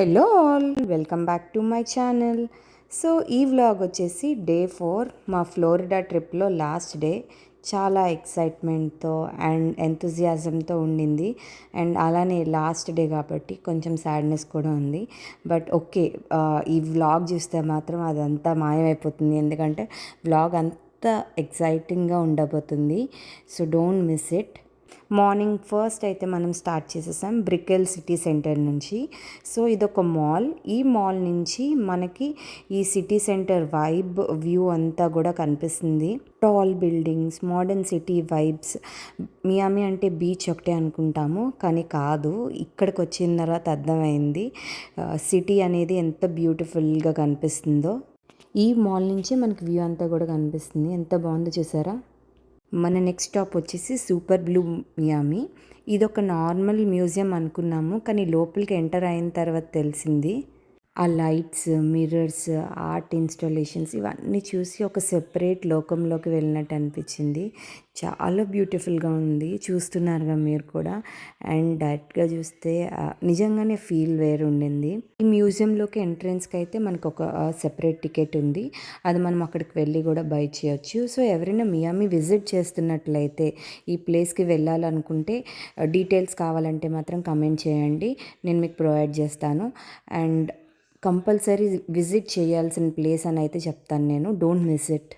Hello all, welcome back to my channel. So ఈ vlog వచ్చేసి day 4 మా Florida ట్రిప్లో లాస్ట్ డే. చాలా ఎక్సైట్మెంట్తో అండ్ ఎంతూజియాజంతో ఉండింది. అండ్ అలానే లాస్ట్ డే కాబట్టి కొంచెం సాడ్నెస్ కూడా ఉంది. బట్ ఓకే, ఈ వ్లాగ్ చూస్తే మాత్రం అదంతా మాయమైపోతుంది, ఎందుకంటే వ్లాగ్ అంతా ఎక్సైటింగ్గా ఉండబోతుంది. So don't miss it. Morning first అయితే మనం స్టార్ట్ చేసేసాం బ్రికెల్ సిటీ సెంటర్ నుంచి. సో ఇదొక మాల్. ఈ మాల్ నుంచి మనకి ఈ సిటీ సెంటర్ వైబ్ వ్యూ అంతా కూడా కనిపిస్తుంది. Tall buildings, modern city vibes. Miami అంటే బీచ్ ఒకటే అనుకుంటాము, కానీ కాదు. ఇక్కడికి వచ్చిన తర్వాత అర్థమైంది సిటీ అనేది ఎంత బ్యూటిఫుల్గా కనిపిస్తుందో. ఈ మాల్ నుంచి మనకి వ్యూ అంతా కూడా కనిపిస్తుంది. ఎంత బాగుందో చూసారా. మన నెక్స్ట్ స్టాప్ వచ్చేసి సూపర్ బ్లూ మియామి. ఇదొక నార్మల్ మ్యూజియం అనుకున్నాము, కానీ లోపలికి ఎంటర్ అయిన తర్వాత తెలిసింది ఆ లైట్స్, మిర్రర్స్, ఆర్ట్ ఇన్స్టాలేషన్స్ ఇవన్నీ చూసి ఒక సెపరేట్ లోకంలోకి వెళ్ళినట్టు అనిపించింది. చాలా బ్యూటిఫుల్గా ఉంది, చూస్తున్నారుగా మీరు కూడా. అండ్ డైరెక్ట్గా చూస్తే నిజంగానే ఫీల్ వేరు ఉండింది. ఈ మ్యూజియంలోకి ఎంట్రన్స్కి అయితే మనకు ఒక సెపరేట్ టికెట్ ఉంది, అది మనం అక్కడికి వెళ్ళి కూడా బై చేయొచ్చు. సో ఎవరైనా మియామి విజిట్ చేస్తున్నట్లయితే, ఈ ప్లేస్కి వెళ్ళాలనుకుంటే డీటెయిల్స్ కావాలంటే మాత్రం కమెంట్ చేయండి, నేను మీకు ప్రొవైడ్ చేస్తాను. అండ్ కంపల్సరీ విజిట్ చేయాల్సిన ప్లేస్ అని అయితే చెప్తాను నేను. Don't miss it.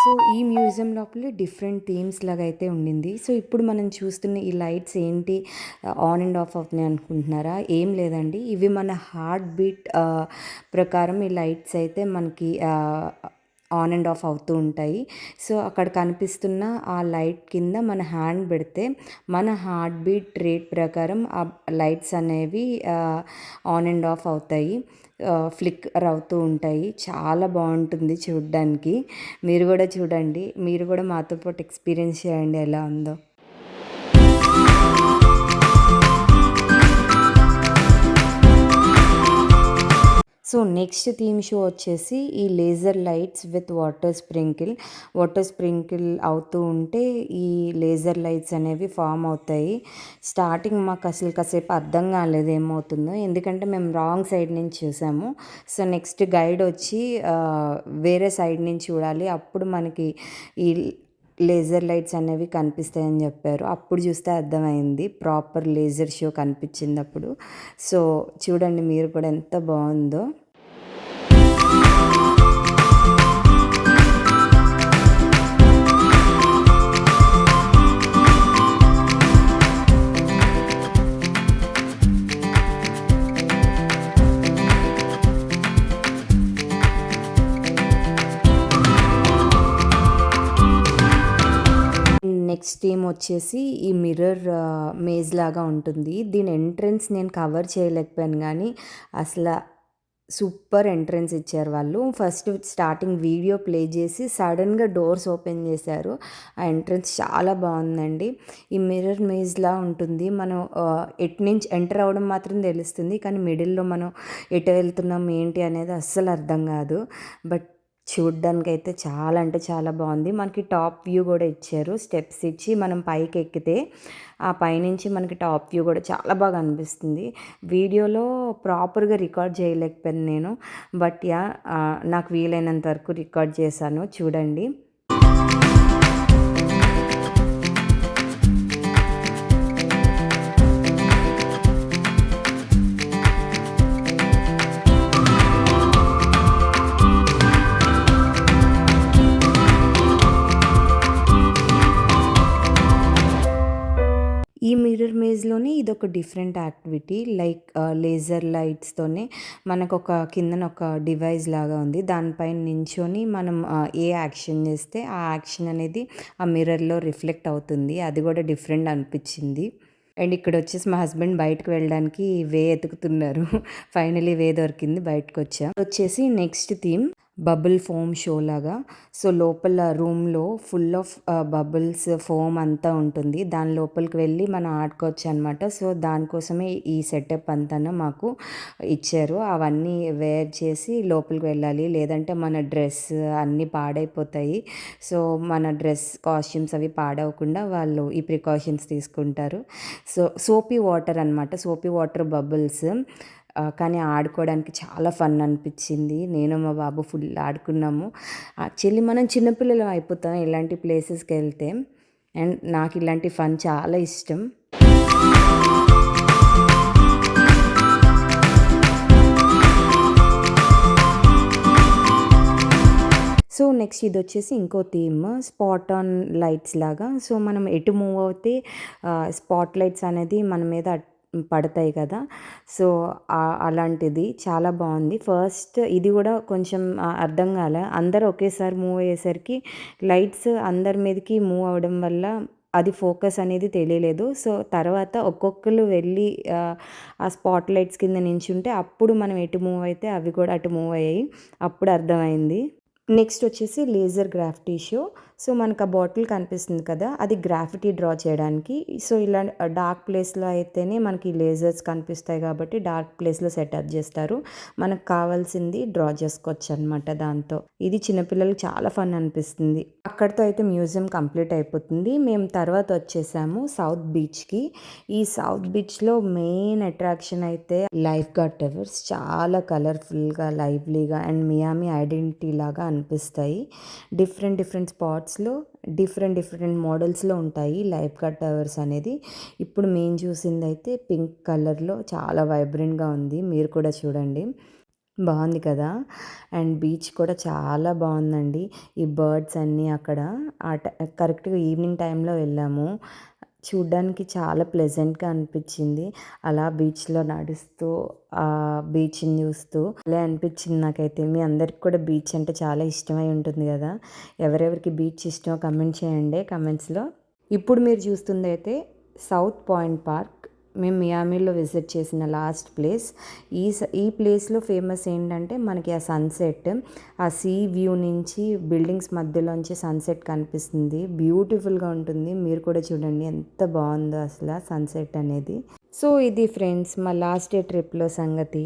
సో ఈ మ్యూజియం లోపల డిఫరెంట్ థీమ్స్ లాగా అయితే ఉండింది. సో ఇప్పుడు మనం చూస్తున్న ఈ లైట్స్ ఏంటి ఆన్ అండ్ ఆఫ్ అవుతున్నాయి అనుకుంటున్నారా? ఏం లేదండి, ఇవి మన హార్ట్ బీట్ ప్రకారం ఈ లైట్స్ అయితే మనకి ఆన్ అండ్ ఆఫ్ అవుతూ ఉంటాయి. సో అక్కడ కనిపిస్తున్న ఆ లైట్ కింద మన హ్యాండ్ పెడితే మన హార్ట్ బీట్ రేట్ ప్రకారం ఆ లైట్స్ అనేవి ఆన్ అండ్ ఆఫ్ అవుతాయి, ఫ్లిక్కర్ అవుతూ ఉంటాయి. చాలా బాగుంటుంది చూడడానికి. మీరు కూడా చూడండి, మీరు కూడా మాతో పాటు ఎక్స్పీరియన్స్ చేయండి ఎలా ఉందో. సో నెక్స్ట్ థీమ్ షో వచ్చేసి ఈ laser lights with water sprinkle అవుతూ ఉంటే ఈ లేజర్ లైట్స్ అనేవి ఫామ్ అవుతాయి. స్టార్టింగ్ మాకు అసలు కాసేపు అర్థం కాలేదు ఏమవుతుందో, ఎందుకంటే మేము రాంగ్ సైడ్ నుంచి చూసాము. సో నెక్స్ట్ గైడ్ వచ్చి వేరే సైడ్ నుంచి చూడాలి, అప్పుడు మనకి ఈ లేజర్ లైట్స్ అనేవి కనిపిస్తాయని చెప్పారు. అప్పుడు చూస్తే అర్థమైంది, ప్రాపర్ లేజర్ షో కనిపించింది అప్పుడు. సో చూడండి మీరు కూడా ఎంత బాగుందో. నెక్స్ట్ థీమ్ వచ్చేసి ఈ మిర్రర్ మేజ్ లాగా ఉంటుంది. దీని ఎంట్రన్స్ నేను కవర్ చేయలేకపోయాను, కానీ అసలు సూపర్ ఎంట్రన్స్ ఇచ్చారు వాళ్ళు. ఫస్ట్ స్టార్టింగ్ వీడియో ప్లే చేసి సడన్గా డోర్స్ ఓపెన్ చేశారు. ఆ ఎంట్రన్స్ చాలా బాగుందండి. ఈ మిర్రర్ మేజ్లా ఉంటుంది. మనం ఎటు నుంచి ఎంటర్ అవ్వడం మాత్రం తెలుస్తుంది, కానీ మిడిల్లో మనం ఎటు వెళ్తున్నాం ఏంటి అనేది అస్సలు అర్థం కాదు. బట్ చూడ్డానికి అయితే చాలా అంటే చాలా బాగుంది. మనకి టాప్ వ్యూ కూడా ఇచ్చారు, స్టెప్స్ ఇచ్చి మనం పైకి ఎక్కితే ఆ పైనుంచి మనకి టాప్ వ్యూ కూడా చాలా బాగా అనిపిస్తుంది. వీడియోలో ప్రాపర్గా రికార్డ్ చేయలేకపోయాను నేను, బట్ నాకు వీలైనంత వరకు రికార్డ్ చేశాను, చూడండి. దీంట్లోనే ఇదొక డిఫరెంట్ యాక్టివిటీ లైక్ లేజర్ లైట్స్తోనే మనకొక కిందన ఒక డివైస్ లాగా ఉంది. దానిపైన నించొని మనం ఏ యాక్షన్ చేస్తే ఆ యాక్షన్ అనేది ఆ మిర్రర్‌లో రిఫ్లెక్ట్ అవుతుంది. అది కూడా డిఫరెంట్ అనిపించింది. అండ్ ఇక్కడొచ్చేసి మా హస్బెండ్ బయటకి వెళ్ళడానికి వే ఎతుకుతున్నారు. ఫైనల్లీ వే దొరికింది, బయటకొచ్చాం. వచ్చేసి next theme bubble foam show లాగా. సో లోపల రూమ్‌లో ఫుల్ ఆఫ్ బబుల్స్, ఫోమ్ అంతా ఉంటుంది. దాని లోపలికి వెళ్ళి మనం ఆడుకోవచ్చనమాట. సో దానికోసమే ఈ సెటప్ అంతాను మాకు ఇచ్చారు. అవన్నీ వేర్ చేసి లోపలికి వెళ్ళాలి. లేదంటే మన డ్రెస్ అన్నీ పాడైపోతాయి. సో మన డ్రెస్ కాస్ట్యూమ్స్ అవి పాడవకుండా వాళ్ళు ఈ ప్రికాషన్స్ తీసుకుంటారు. సో సోపీ వాటర్ అనమాట. Soapy water bubbles. కానీ ఆడుకోవడానికి చాలా ఫన్ అనిపించింది. నేను మా బాబు ఫుల్ ఆడుకున్నాము. యాక్చువల్లీ మనం చిన్నపిల్లలం అయిపోతాం ఇలాంటి ప్లేసెస్కి వెళ్తే. అండ్ నాకు ఇలాంటి ఫన్ చాలా ఇష్టం. సో నెక్స్ట్ ఇదొచ్చేసి ఇంకో థీమ్ స్పాట్ ఆన్ లైట్స్ లాగా. సో మనం ఎటు మూవ్ అవుతే స్పాట్ లైట్స్ అనేది మన మీద పడతాయి కదా. సో అలాంటిది చాలా బాగుంది. ఫస్ట్ ఇది కూడా కొంచెం అర్థం కాలే. అందరూ ఒకేసారి మూవ్ అయ్యేసరికి లైట్స్ అందరి మీదకి మూవ్ అవ్వడం వల్ల అది ఫోకస్ అనేది తెలియలేదు. సో తర్వాత ఒక్కొక్కరు వెళ్ళి ఆ స్పాట్ లైట్స్ కింద నించుంటే అప్పుడు మనం ఎటు మూవ్ అయితే అవి కూడా అటు మూవ్ అయ్యాయి. అప్పుడు అర్థమైంది. నెక్స్ట్ వచ్చేసి లేజర్ గ్రాఫిటీ షో. సో మనకు ఆ బాటిల్ కనిపిస్తుంది కదా, అది గ్రాఫిటీ డ్రా చేయడానికి. సో ఇలా డార్క్ ప్లేస్లో అయితేనే మనకి లేజర్స్ కనిపిస్తాయి కాబట్టి డార్క్ ప్లేస్లో సెటప్ చేస్తారు. మనకు కావాల్సింది డ్రా చేసుకోవచ్చు అనమాట దాంతో. ఇది చిన్నపిల్లలకి చాలా ఫన్ అనిపిస్తుంది. అక్కడితో అయితే మ్యూజియం కంప్లీట్ అయిపోతుంది. మేము తర్వాత వచ్చేసాము సౌత్ బీచ్కి. ఈ సౌత్ బీచ్లో మెయిన్ అట్రాక్షన్ అయితే లైఫ్ గార్డ్ టవర్స్. చాలా కలర్ఫుల్గా, లైవ్లీగా అండ్ మియామి ఐడెంటిటీ లాగా అనిపిస్తాయి. డిఫరెంట్ స్పాట్స్లో డిఫరెంట్ మోడల్స్లో ఉంటాయి లైఫ్ గార్డ్ టవర్స్ అనేది. ఇప్పుడు మేము చూసింది అయితే పింక్ కలర్లో చాలా వైబ్రెంట్గా ఉంది. మీరు కూడా చూడండి, బాగుంది కదా. అండ్ బీచ్ కూడా చాలా బాగుందండి. ఈ బర్డ్స్ అన్నీ అక్కడ కరెక్ట్గా ఈవినింగ్ టైంలో వెళ్ళాము. చూడ్డానికి చాలా ప్లెజెంట్గా అనిపించింది. అలా బీచ్లో నడుస్తూ ఆ బీచ్ని చూస్తూ అలా అనిపించింది నాకైతే. మీ అందరికి కూడా బీచ్ అంటే చాలా ఇష్టమై ఉంటుంది కదా. ఎవరెవరికి బీచ్ ఇష్టమో కమెంట్ చేయండి కమెంట్స్లో. ఇప్పుడు మీరు చూస్తుంది అయితే సౌత్ పాయింట్ పార్క్. మేము మియామిలో విజిట్ చేసిన లాస్ట్ ప్లేస్. ఈ ప్లేస్లో ఫేమస్ ఏంటంటే మనకి ఆ సన్సెట్, ఆ సీ వ్యూ నుంచి బిల్డింగ్స్ మధ్యలోంచి సన్సెట్ కనిపిస్తుంది. బ్యూటిఫుల్గా ఉంటుంది. మీరు కూడా చూడండి ఎంత బాగుందో అసలు సన్సెట్ అనేది. సో ఇది ఫ్రెండ్స్ మా లాస్ట్ డే ట్రిప్లో సంగతి.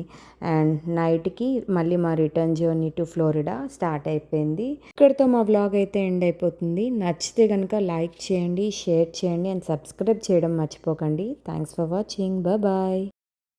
అండ్ నైట్కి మళ్ళీ మా return journey to Florida start అయిపోయింది. ఇక్కడితో మా వ్లాగ్ అయితే ఎండ్ అయిపోతుంది. నచ్చితే కనుక లైక్ చేయండి, షేర్ చేయండి అండ్ సబ్స్క్రైబ్ చేయడం మర్చిపోకండి. Thanks for watching. బాయ్.